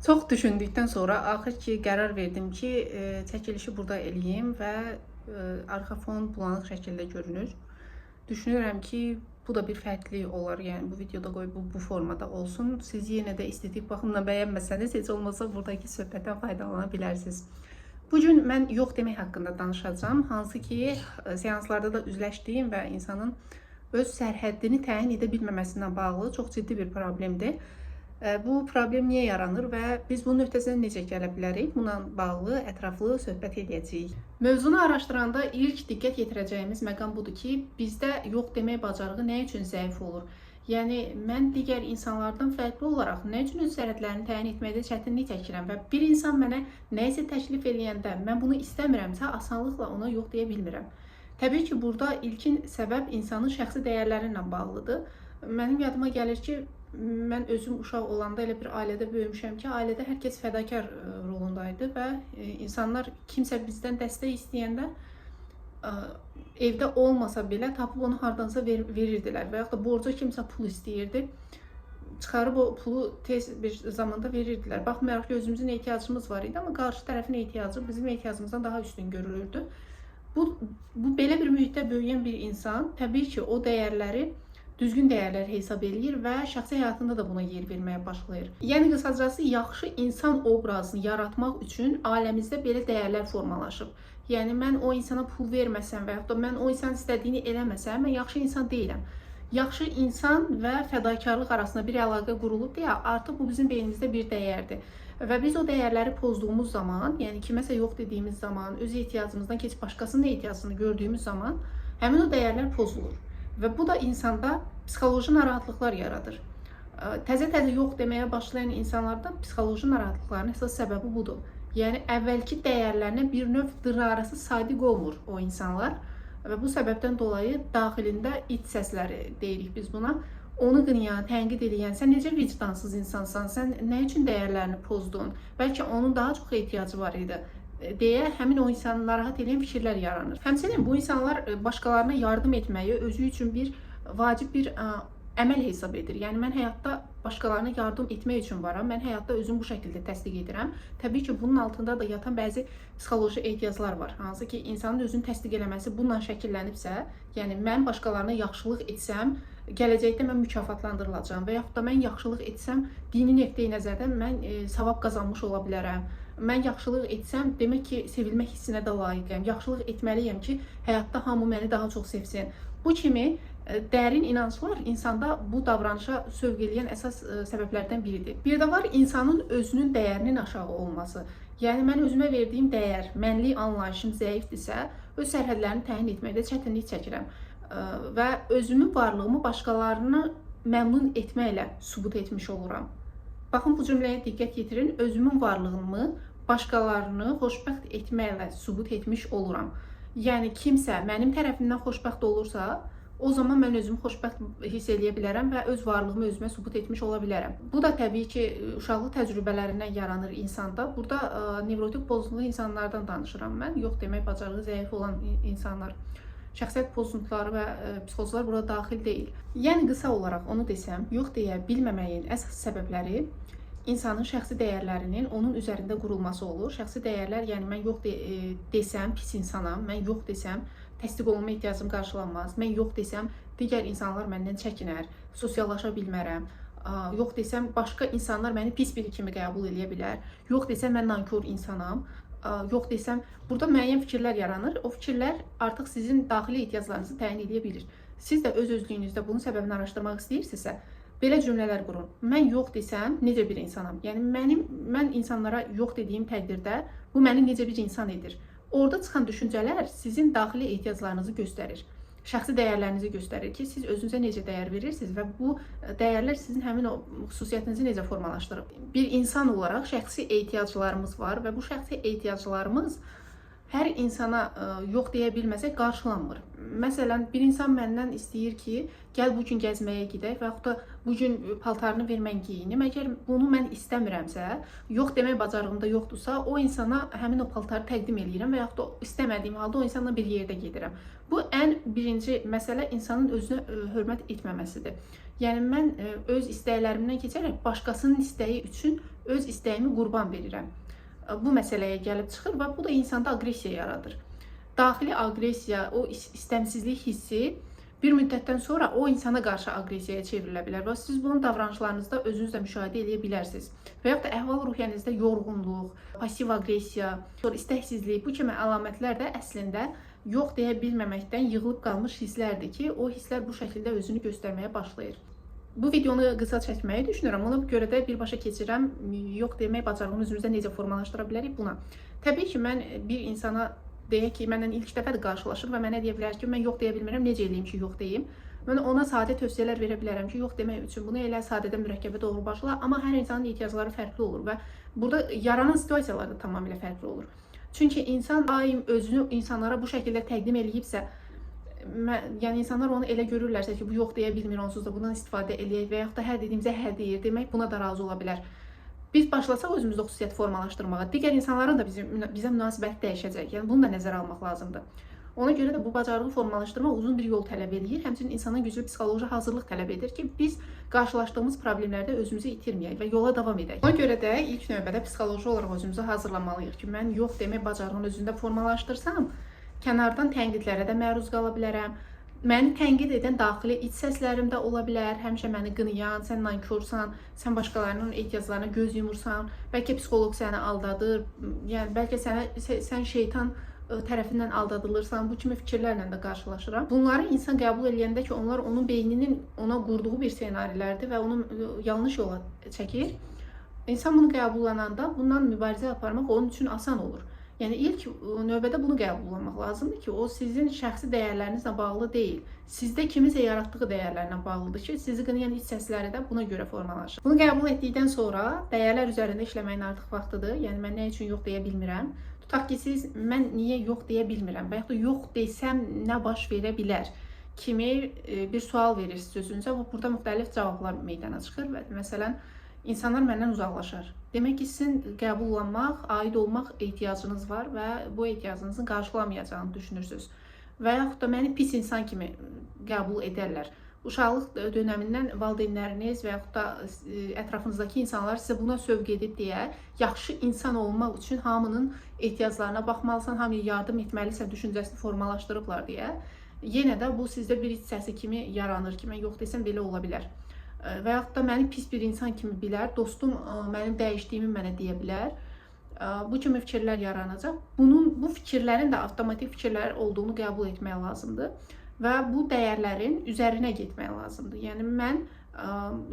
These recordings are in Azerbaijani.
Çox düşündükdən sonra axır ki qərar verdim ki, çəkilişi burada eləyim və arxa fon bulanıq şəkildə görünür. Düşünürəm ki, bu da bir fərqli olar. Yəni bu videoda qoy bu formada olsun. Siz yenə də estetik baxımdan bəyənməsəniz, heç olmasa buradakı söhbətdən faydalana bilərsiniz. Bu gün mən yox demək haqqında danışacağam. Hansı ki, seanslarda da üzləşdiyim və insanın öz sərhəddini təyin edə bilməməsindən bağlı çox ciddi bir problemdir. Bu problem niyə yaranır və biz bunun öhdəsindən necə gələ bilərik? Bununla bağlı ətraflı söhbət edəcəyik. Mövzunu araşdıranda ilk diqqət yetirəcəyimiz məqam budur ki, bizdə yox demək bacarığı nə üçün zəif olur? Yəni mən digər insanlardan fərqli olaraq nə üçün öz sərhədlərini təyin etməkdə çətinlik çəkirəm və bir insan mənə nəyisə təklif eləyəndə mən bunu istəmirəmsə, asanlıqla ona yox deyə bilmirəm. Təbii ki, burada ilkin səbəb insanın şəxsi dəyərləri ilə bağlıdır. Mənim yadıma gəlir ki, mən özüm uşaq olanda elə bir ailədə böyümüşəm ki, ailədə hər kəs fədakar rolundaydı və insanlar kimsə bizdən dəstək istəyəndə evdə olmasa belə tapıb onu hardansa verirdilər və yaxud da borca kimsə pul istəyirdi. Çıxarıb o pulu tez bir zamanda verirdilər. Baxmayaraq ki, özümüzün ehtiyacımız var idi, amma qarşı tərəfin ehtiyacı bizim ehtiyacımızdan daha üstün görülürdü. Bu belə bir mühitdə böyüyən bir insan təbii ki, o dəyərləri düzgün dəyərlər hesab eləyir və şəxsi həyatında da buna yer verməyə başlayır. Yəni qısacası yaxşı insan obrazını yaratmaq üçün ailəmizdə belə dəyərlər formalaşıb. Yəni mən o insana pul verməsəm və yaxud da mən o insanın istədiyini eləməsəm, mən yaxşı insan deyiləm. Yaxşı insan və fədakarlıq arasında bir əlaqə qurulub deyə artıq bu bizim beynimizdə bir dəyərdir. Və biz o dəyərləri pozduğumuz zaman, yəni kiməsə yox dediyimiz zaman, öz ehtiyacımızdan keç başqasının ehtiyacını gördüyümüz zaman həmin o dəyərlər pozulur. Və bu da insanda psixoloji narahatlıqlar yaradır. Təzə-təzə yox deməyə başlayan insanlarda psixoloji narahatlıqların əsas səbəbi budur. Yəni əvvəlki dəyərlərinə bir növ dırnaqarası sadiq olmur o insanlar və bu səbəbdən dolayı daxilində iç səsləri deyirik biz buna. Onu qınayan, tənqid edən, sən necə vicdansız insansan, sən nə üçün dəyərlərini pozdun, bəlkə onun daha çox ehtiyacı var idi deyə həmin o insanı narahat edən fikirlər yaranır. Həmçinin bu insanlar başqalarına yardım etməyi özü üçün bir vacib bir əməl hesab edir. Yəni mən həyatda başqalarına yardım etmək üçün varam. Mən həyatda özümü bu şəkildə təsdiq edirəm. Təbii ki, bunun altında da yatan bəzi psixoloji ehtiyaclar var. Hansı ki, insanın özünü təsdiq eləməsi bununla şəkillənibsə, yəni mən başqalarına yaxşılıq etsəm, gələcəkdə mən mükafatlandırılacağam və yaxud da mən yaxşılıq etsəm, dini nöqteyi nəzərdən mən savab qazanmış ola bilərəm. Mən yaxşılıq etsəm, demək ki, sevilmək hissinə də layiqəm. Yaxşılıq etməliyəm ki, həyatda hamı məni daha çox sevsin. Bu kimi dərin inanclar insanda bu davranışa sövq eləyən əsas səbəblərdən biridir. Bir də var insanın özünün dəyərinin aşağı olması. Yəni mən özümə verdiyim dəyər, mənlik anlayışım zəifdirsə, öz sərhədlərini təyin etməkdə çətinlik çəkirəm və özümün varlığımı başqalarını məmnun etməklə sübut etmiş oluram. Baxın, bu cümləyə diqqət yetirin. Özümün varlığımı başqalarını xoşbəxt etməklə sübut etmiş oluram. Yəni kimsə mənim tərəfimdən xoşbəxt olursa, o zaman mən özümü xoşbəxt hiss edə bilərəm və öz varlığımı özümə sübut etmiş ola bilərəm. Bu da təbii ki, uşaqlıq təcrübələrindən yaranır insanda. Burada nevrotik pozuntulu insanlardan danışıram mən. Yox demək bacarığı zəif olan insanlar. Şəxsiyyət pozuntuları və psixozlar burada daxil deyil. Yəni qısa olaraq onu desəm, yox deyə bilməməyin əsas səbəbləri insanın şəxsi dəyərlərinin onun üzərində qurulması olur. Şəxsi dəyərlər, yəni mən yox desəm pis insanam, mən yox desəm təsdiq olunma ehtiyacım qarşılanmaz, mən yox desəm digər insanlar məndən çəkinər, sosiallaşa bilmərəm, yox desəm başqa insanlar məni pis biri kimi qəbul edə bilər, yox desəm mən nankor insanam, yox desəm burada müəyyən fikirlər yaranır. O fikirlər artıq sizin daxili ehtiyaclarınızı təyin edə bilir. Siz də öz-özlüyünüzdə bunun səbəbini araşdırmaq istəyirsinizsə, belə cümlələr qurun. Mən yox desəm necə bir insanam? Yəni mən insanlara yox dediyim təqdirdə bu məni necə bir insan edir? Orada çıxan düşüncələr sizin daxili ehtiyaclarınızı göstərir. Şəxsi dəyərlərinizi göstərir ki, siz özünüzə necə dəyər verirsiniz və bu dəyərlər sizin həmin o xüsusiyyətinizi necə formalaşdırıb. Bir insan olaraq şəxsi ehtiyaclarımız var və bu şəxsi ehtiyaclarımız hər insana yox deyə bilməsək qarşılanmır. Məsələn, bir insan məndən istəyir ki, gəl bu gün gəzməyə gedək və yaxud da bu gün paltarını ver mən geyinim. Əgər bunu mən istəmirəmsə, yox demək bacarığımda yoxdursa, o insana həmin o paltarı təqdim edirəm və yaxud da istəmədiyim halda o insanla bir yerdə gedirəm. Bu ən birinci məsələ insanın özünə hörmət etməməsidir. Yəni mən öz istəklərimdən keçərək başqasının istəyi üçün öz istəyimi qurban verirəm. Bu məsələyə gəlib çıxır və bu da insanda aqressiya yaradır. Daxili aqressiya, o istəmsizlik hissi bir müddətdən sonra o insana qarşı aqressiyaya çevrilə bilər və siz bunu davranışlarınızda özünüz də müşahidə edə bilərsiniz. Və yaxud da əhval-ruhiyyənizdə yorğunluq, pasiv aqressiya, istəksizlik, bu kimi əlamətlər də əslində yox deyə bilməməkdən yığılıb qalmış hisslərdir ki, o hisslər bu şəkildə özünü göstərməyə başlayır. Bu videonu qısa çəkməyi düşünürəm. Ona görə də birbaşa keçirəm. Yox demək bacarığını özümüzdə necə formalaşdıra bilərik buna. Təbii ki, mən bir insana deyək ki, məndən ilk dəfədir qarşılaşır və mənə deyə bilər ki, mən yox deyə bilmirəm, necə eləyim ki, yox deyim. Mən ona sadə tövsiyələr verə bilərəm ki, yox demək üçün bunu elə sadədən mürəkkəbə doğru başla, amma hər insanın ehtiyacları fərqli olur və burada yaranan situasiyalar da tamamilə fərqli olur. Çünki insan daim özünü insanlara bu şəkildə təqdim eləyibsə, yəni insanlar onu elə görürlərsə ki, bu yox deyə bilmir, onsuz da bundan istifadə eləyək və yaxud da hər dediyimizə hər deyir, demək buna da razı ola bilər. Biz başlasaq özümüzdə xüsusiyyət formalaşdırmağa, digər insanların da bizə münasibəti dəyişəcək. Yəni bunu da nəzərə almaq lazımdır. Ona görə də bu bacarığı formalaşdırmaq uzun bir yol tələb edir. Həmçinin insana güclü psixoloji hazırlıq tələb edir ki, biz qarşılaşdığımız problemlərdə özümüzü itirməyək və yola davam edək. Ona görə də ilk növbədə psixoloji olaraq özümüzü hazırlamalıyıq ki, mən yox demək bacarığını özümdə formalaşdırsam, kənardan tənqidlərə də məruz qala bilərəm. Məni tənqid edən daxili iç səslərim də ola bilər. Həmişə məni qınayan, sən nankorsan, sən başqalarının ehtiyaclarına göz yumursan, bəlkə psixoloq səni aldadır, yəni bəlkə sən şeytan tərəfindən aldadılırsan. Bu kimi fikirlərlə də qarşılaşıram. Bunları insan qəbul edəndə ki, onlar onun beyninin ona qurduğu bir ssenarilərdir və onu yanlış yola çəkir. İnsan bunu qəbullananda bundan mübarizə aparmaq onun üçün asan olur. Yəni ilk növbədə bunu qəbullanmaq lazımdır ki, o sizin şəxsi dəyərlərinizlə bağlı deyil. Sizdə kimisə yaratdığı dəyərlərlə bağlıdır ki, sizi qınayan iç səsləri də buna görə formalaşır. Bunu qəbul etdikdən sonra dəyərlər üzərində işləməyin artıq vaxtıdır. Yəni mən nə üçün yox deyə bilmirəm? Tutaq ki, siz mən niyə yox deyə bilmirəm və yaxud da yox desəm nə baş verə bilər kimi bir sual verirsiniz özünüzə. Burada müxtəlif cavablar meydana çıxır və məsələn, İnsanlar məndən uzaqlaşar. Demək ki, sizin qəbullanmaq, aid olmaq ehtiyacınız var və bu ehtiyacınızın qarşılamayacağını düşünürsünüz. Və yaxud da məni pis insan kimi qəbul edərlər. Uşaqlıq dönəmindən valideynləriniz və yaxud da ətrafınızdakı insanlar sizə buna sövq edib deyə, yaxşı insan olmaq üçün hamının ehtiyaclarına baxmalısan, hamıya yardım etməlisən düşüncəsini formalaşdırıblar deyə, yenə də bu sizdə bir iç səsi kimi yaranır ki, mən yox desəm belə ola bilər. Və yaxud da məni pis bir insan kimi bilər, dostum mənim dəyişdiyimi mənə deyə bilər. Bu kimi fikirlər yaranacaq. Bu fikirlərin də avtomatik fikirlər olduğunu qəbul etmək lazımdır və bu dəyərlərin üzərinə getmək lazımdır. Yəni mən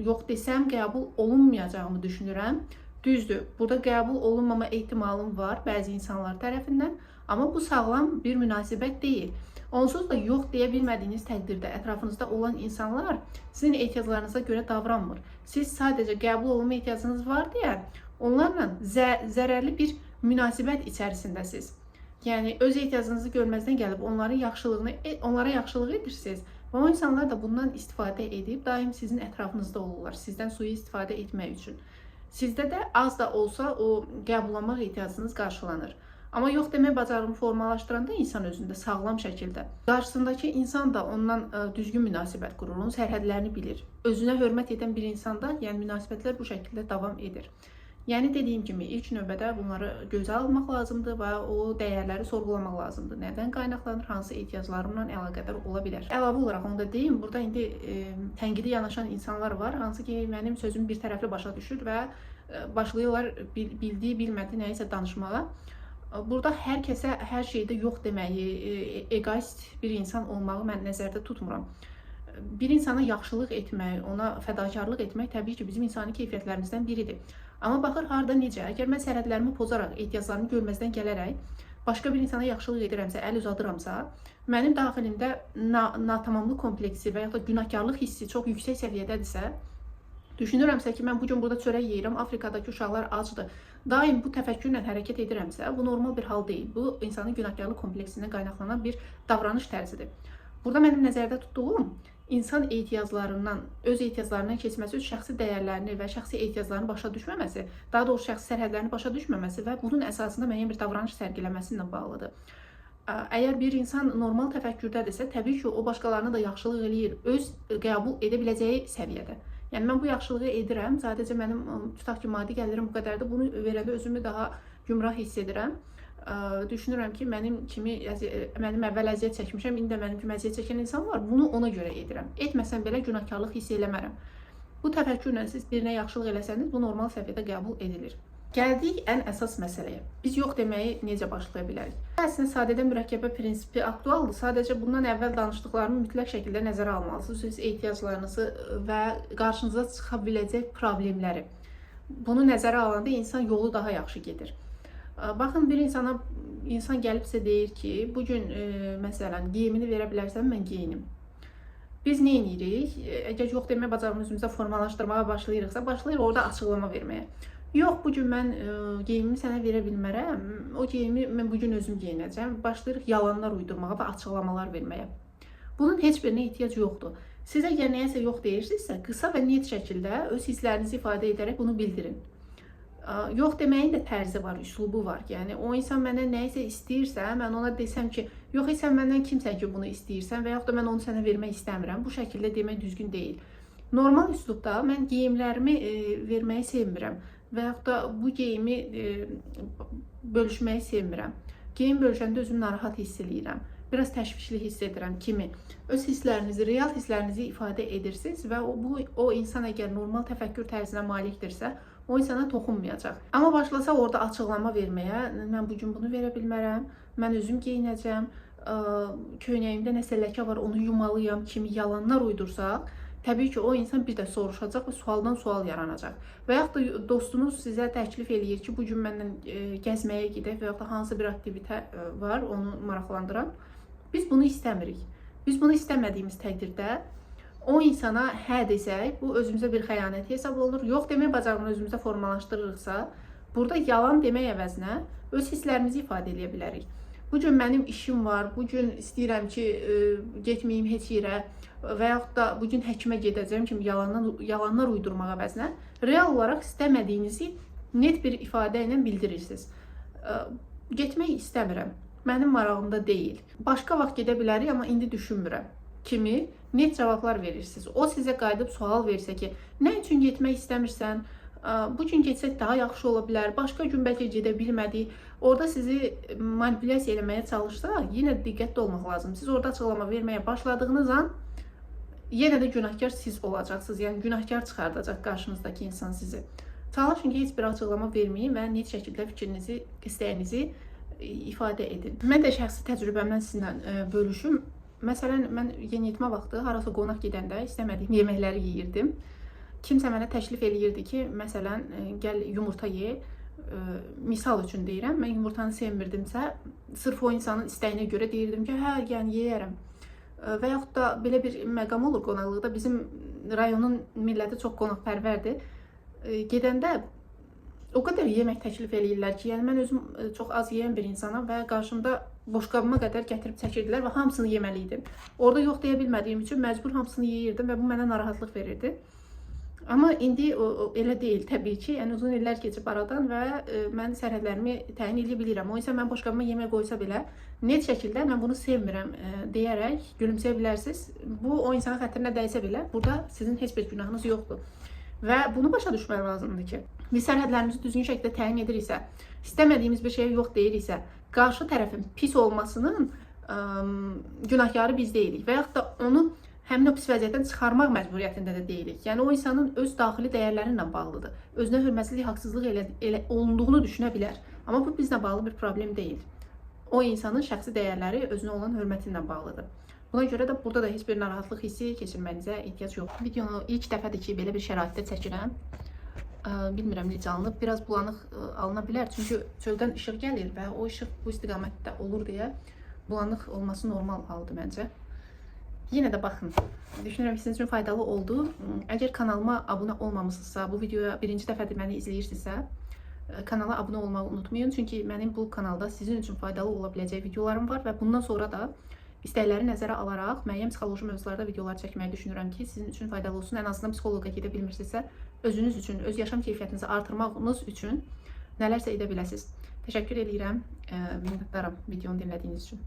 yox desəm qəbul olunmayacağımı düşünürəm. Düzdür, burada qəbul olunmama ehtimalım var bəzi insanlar tərəfindən, amma bu sağlam bir münasibət deyil. Onsuz da yox deyə bilmədiyiniz təqdirdə ətrafınızda olan insanlar sizin ehtiyaclarınıza görə davranmır. Siz sadəcə qəbul olunma ehtiyacınız var deyə onlarla zərərli bir münasibət içərisindəsiniz. Yəni öz ehtiyacınızı görməzdən gəlib onlara yaxşılıq edirsiniz və o insanlar da bundan istifadə edib daim sizin ətrafınızda olurlar, sizdən sui-istifadə etmək üçün. Sizdə də az da olsa o qəbullanmaq ehtiyacınız qarşılanır. Amma yox demək bacarığını formalaşdıranda insan özündə sağlam şəkildə qarşısındakı insan da ondan düzgün münasibət qurur, onun sərhədlərini bilir. Özünə hörmət edən bir insanda, yəni münasibətlər bu şəkildə davam edir. Yəni dediyim kimi ilk növbədə bunları gözə almaq lazımdır və o dəyərləri sorğulamaq lazımdır. Nədən qaynaqlanır, hansı ehtiyaclarımla əlaqədar ola bilər. Əlavə olaraq onu da deyim, burada indi tənqidi yanaşan insanlar var, hansı ki mənim sözümü bir tərəfli başa düşür və başlayırlar bildiyi, bilmədiyi nəyisə danışmağa. Burada hər kəsə hər şeydə yox deməyi, egoist bir insan olmağı mən nəzərdə tutmuram. Bir insana yaxşılıq etmək, ona fədakarlıq etmək təbii ki, bizim insani keyfiyyətlərimizdən biridir. Amma baxır harda necə, əgər mən sərhədlərimi pozaraq, ehtiyaclarını görməzdən gələrək, başqa bir insana yaxşılıq edirəmsə, əl uzadıramsa, mənim daxilimdə natamamlıq kompleksi və ya da günahkarlıq hissi çox yüksək səviyyədədirsə, Düşünürəmsə ki, mən bu gün burada çörək yeyirəm, Afrikadakı uşaqlar acdır. Daim bu təfəkkürlə hərəkət edirəmsə, bu normal bir hal deyil. Bu insanın günahkarlıq kompleksindən qaynaqlanan bir davranış tərzidir. Burada mənim nəzərdə tutduğum insan ehtiyaclarından, öz ehtiyaclarından keçməsi, öz şəxsi dəyərlərini və şəxsi ehtiyaclarını başa düşməməsi, daha doğrusu şəxsi sərhədlərini başa düşməməsi və bunun əsasında müəyyən bir davranış sərgiləməsi ilə bağlıdır. Əgər bir insan normal təfəkkürdədirsə, təbii ki, o başqalarına da yaxşılıq eləyir, öz qəbul edə biləcəyi səviyyədə. Yəni mən bu yaxşılığı edirəm, sadəcə mənim tutaq ki, maddi gəlirim bu qədərdir. Bunu verəndə özümü daha gümrah hiss edirəm. Düşünürəm ki, mənim əvvəl əziyyət çəkmişəm, indi də mənim kimi əziyyət çəkən insan var. Bunu ona görə edirəm. Etməsəm belə günahkarlıq hiss eləmərəm. Bu təfəkkürlə siz birinə yaxşılıq eləsəniz, bu normal səviyyədə qəbul edilir. Gəldik ən əsas məsələyə. Biz yox deməyi necə başlaya bilərik? Əslində sadədən mürəkkəbə prinsipi aktualdır. Sadəcə bundan əvvəl danışdıqlarımı mütləq şəkildə nəzərə almalısınız. Siz ehtiyaclarınızı və qarşınıza çıxa biləcək problemləri. Bunu nəzərə alanda insan yolu daha yaxşı gedir. Baxın, bir insan gəlibsə deyir ki, bu gün məsələn geyimini verə bilərsən, mən geyinim. Biz nə edirik? Əgər yox demək bacarığını özümüzə formalaşdırmağa başlayırıqsa, başlayır orada açıqlama verməyə. Yox, bu gün mən geyimimi sənə verə bilmərəm, o geyimi mən bugün özüm geyinəcəm. Başlayırıq yalanlar uydurmağa və açıqlamalar verməyə. Bunun heç birinə ehtiyac yoxdur. Siz əgər nəyəsə yox deyirsinizsə, qısa və net şəkildə öz hisslərinizi ifadə edərək bunu bildirin. Yox deməyin də tərzi var, üslubu var. Yəni o insan məndən nəyisə istəyirsə, mən ona desəm ki, yox, sən məndən kimsən ki, bunu istəyirsən və yaxud da mən onu sənə vermək istəmirəm. Bu şəkildə demək düzgün deyil. Normal üslubda mən geyimlərimi verməyi sevmirəm və yaxud da bu geyimi bölüşməyi sevmirəm. Geyim bölüşəndə özümü narahat hiss edirəm. Biraz təşvişli hiss edirəm kimi. Öz hisslərinizi, real hisslərinizi ifadə edirsiniz və o insan əgər normal təfəkkür tərzinə malikdirsə, o insana toxunmayacaq. Amma başlasa orada açıqlama verməyə, mən bugün bunu verə bilmərəm, mən özüm geyinəcəm, köynəyimdə nəsə ləkə var, onu yumalıyam kimi yalanlar uydursaq, təbii ki, o insan bir də soruşacaq və sualdan sual yaranacaq. Və yaxud da dostunuz sizə təklif eləyir ki, bugün məndən gəzməyə gedək və yaxud da hansı bir aktivitə var, onu maraqlandıran. Biz bunu istəmirik. Biz bunu istəmədiyimiz təqdirdə o insana hə desək, bu özümüzə bir xəyanət hesab olunur. Yox demək bacarığını özümüzə formalaşdırırıqsa, burada yalan demək əvəzinə öz hisslərimizi ifadə edə bilərik. Bu gün mənim işim var, bu gün istəyirəm ki, getməyim heç yerə və yaxud da bu gün həkimə gedəcəm kimi yalanlar uydurmaq əvəzinə real olaraq istəmədiyinizi net bir ifadə ilə bildirirsiniz. Getmək istəmirəm, mənim marağımda deyil. Başqa vaxt gedə bilərik, amma indi düşünmürəm kimi net cavablar verirsiniz. O sizə qayıdıb sual versə ki, nə üçün getmək istəmirsən? Bu gün getsək daha yaxşı ola bilər, başqa gün bəlkə gedə bilmədik. Orada sizi manipulyasiya eləməyə çalışsa, yenə diqqətli olmaq lazımdır. Siz orada açıqlama verməyə başladığınız an yenə də günahkar siz olacaqsınız. Yəni günahkar çıxardacaq qarşınızdakı insan sizi. Çalışın ki, heç bir açıqlama verməyin və net şəkildə fikrinizi, istəyinizi ifadə edin. Mən də şəxsi təcrübəmdən sizinlə bölüşüm. Məsələn, mən yeniyetmə vaxtı harasa qonaq gedəndə istəmədiyim yeməkləri yeyirdim. Kimsə mənə təklif eləyirdi ki, məsələn, gəl yumurta ye. Misal üçün deyirəm, mən yumurtanı sevmirdimsə, sırf o insanın istəyinə görə deyirdim ki, hə, yəni yeyərəm. Və yaxud da belə bir məqam olur qonaqlıqda, bizim rayonun milləti çox qonaqpərvərdir. Gedəndə o qədər yemək təklif eləyirlər ki, yəni mən özüm çox az yeyən bir insanam və qarşımda boşqabıma qədər gətirib çəkirdilər və hamısını yeməliydim. Orada yox deyə bilmədiyim üçün məcbur hamısını yeyirdim və bu mənə narahatlıq verirdi. Amma indi elə deyil təbii ki, yəni uzun illər keçib aradan və mən sərhədlərimi təyin edə bilirəm. O insan mən boşqabıma yemək qoysa belə, net şəkildə mən bunu sevmirəm deyərək gülümsəyə bilərsiniz. Bu o insanın xətrinə dəysə belə, burada sizin heç bir günahınız yoxdur. Və bunu başa düşmək lazımdır ki, biz sərhədlərimizi düzgün şəkildə təyin ediriksə, istəmədiyimiz bir şeyə yox deyiriksə, qarşı tərəfin pis olmasının günahkarı biz deyilik və yaxud da onu həmin o pis vəziyyətdən çıxarmaq məcburiyyətində də deyilik. Yəni o insanın öz daxili dəyərləri ilə bağlıdır. Özünə hörmətsizlik, haqsızlıq olunduğunu düşünə bilər. Amma bu bizlə bağlı bir problem deyil. O insanın şəxsi dəyərləri özünə olan hörməti ilə bağlıdır. Buna görə də burada da heç bir narahatlıq hissi keçirmənizə ehtiyac yoxdur. Videonu ilk dəfədir ki, belə bir şəraitdə çəkirəm. Bilmirəm necə alınıb. Biraz bulanıq alına bilər. Çünki çöldən işıq gəlir və o işıq bu istiqamətdə olur deyə bulanıq olması normal haldır məncə. Yenə də baxın. Düşünürəm ki, sizin üçün faydalı oldu. Əgər kanalıma abunə olmamısınızsa, bu videoya birinci dəfədir məni izləyirsinizsə, kanala abunə olmağı unutmayın. Çünki mənim bu kanalda sizin üçün faydalı ola biləcək videolarım var və bundan sonra da istəkləri nəzərə alaraq müəyyən psixoloji mövzularda videolar çəkməyi düşünürəm ki, sizin üçün faydalı olsun. Ən azından psixoloqa gedə bilmirsinizsə, özünüz üçün, öz yaşam keyfiyyətinizi artırmağınız üçün nələrsə edə biləsiniz. Təşəkkür edirəm, minnətdaram videonu dinlədiyiniz üçün.